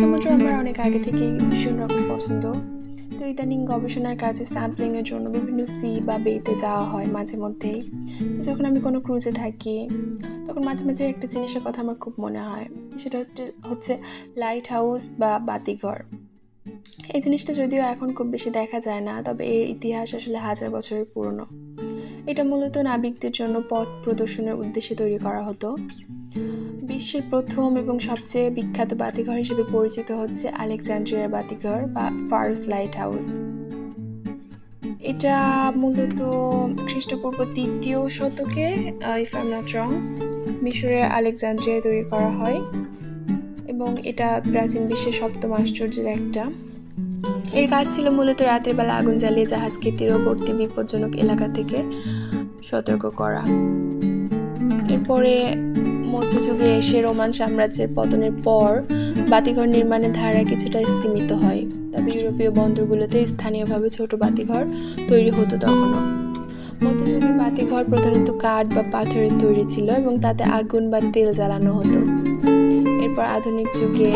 সমুদ্র আমার অনেক আগে থেকেই ভীষণ রকম পছন্দ। তো ইদানিং গবেষণার কাজে স্যাম্পলিংয়ের জন্য বিভিন্ন সি বা বেতে যাওয়া হয় মাঝে মধ্যেই। তো যখন আমি কোনো ক্রুজে থাকি তখন মাঝে মাঝে একটা জিনিসের কথা আমার খুব মনে হয়, সেটা হচ্ছে লাইট হাউস বা বাতিঘর। এই জিনিসটা যদিও এখন খুব বেশি দেখা যায় না, তবে এর ইতিহাস আসলে হাজার বছরের পুরনো। এটা মূলত নাবিকদের জন্য পথ প্রদর্শনের উদ্দেশ্যে তৈরি করা হতো। বিশ্বের প্রথম এবং সবচেয়ে বিখ্যাত বাতিঘর হিসেবে পরিচিত হচ্ছে আলেকজান্দ্রিয়ার বাতিঘর বা ফারস লাইট হাউস। এটা মূলত খ্রিস্টপূর্ব ৩য় শতকে, if I am not wrong, মিশরের আলেকজান্দ্রিয়ায় তৈরি করা হয় এবং এটা প্রাচীন বিশ্বের সপ্তম আশ্চর্যের একটা। এর কাজ ছিল মূলত রাতের বেলা আগুন জ্বালিয়ে জাহাজকে তীরবর্তী বিপজ্জনক এলাকা থেকে সতর্ক করা। এরপরে মধ্যযুগে এসে রোমান সাম্রাজ্যের পতনের পর বাতিঘর নির্মাণের ধারা কিছুটা স্তিমিত হয়, তবে ইউরোপীয় বন্দরগুলোতে স্থানীয়ভাবে ছোট বাতিঘর তৈরি হতো তখনও। মধ্যযুগে বাতিঘর প্রধানত কাঠ বা পাথরের তৈরি ছিল এবং তাতে আগুন বা তেল জ্বালানো হতো। এরপর আধুনিক যুগে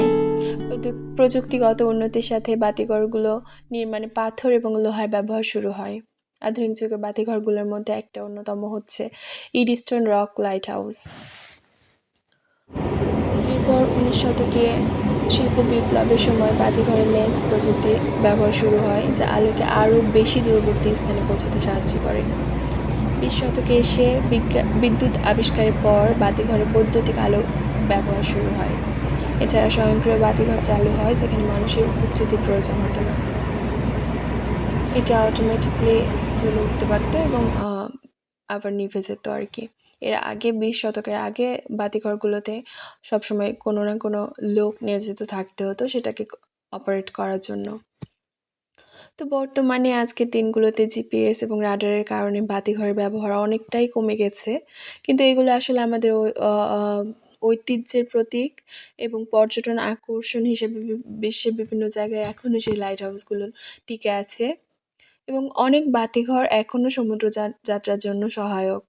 প্রযুক্তিগত উন্নতির সাথে বাতিঘরগুলো নির্মাণে পাথর এবং লোহার ব্যবহার শুরু হয়। আধুনিক যুগের বাতিঘরগুলোর মধ্যে একটা অন্যতম হচ্ছে ইডস্টোন রক লাইট হাউস। এরপর ১৯ শতকে শিল্প বিপ্লবের সময় বাতিঘরের লেন্স প্রযুক্তি ব্যবহার শুরু হয়, যা আলোকে আরও বেশি দূরবর্তী স্থানে পৌঁছতে সাহায্য করে। ২০ শতকে এসে বিদ্যুৎ আবিষ্কারের পর বাতিঘরে বৈদ্যুতিক আলো ব্যবহার শুরু হয়। এছাড়া স্বয়ংক্রিয় বাতিঘর চালু হয়, যেখানে মানুষের উপস্থিতির প্রয়োজন হতো না। এটা অটোমেটিকলি জ্বলে উঠতে পারত এবং আবার নিভে যেত আর কি। এর আগে ২০ শতকের আগে বাতিঘরগুলোতে সবসময় কোনো না কোনো লোক নিয়োজিত থাকতে হতো সেটাকে অপারেট করার জন্য। তো বর্তমানে আজকের দিনগুলোতে জিপিএস এবং রাডারের কারণে বাতিঘরের ব্যবহার অনেকটাই কমে গেছে, কিন্তু এগুলো আসলে আমাদের ঐতিহ্যের প্রতীক এবং পর্যটন আকর্ষণ হিসেবে বিশ্বের বিভিন্ন জায়গায় এখনও সেই লাইট হাউসগুলো টিকে আছে এবং অনেক বাতিঘর এখনও সমুদ্র যাত্রার জন্য সহায়ক।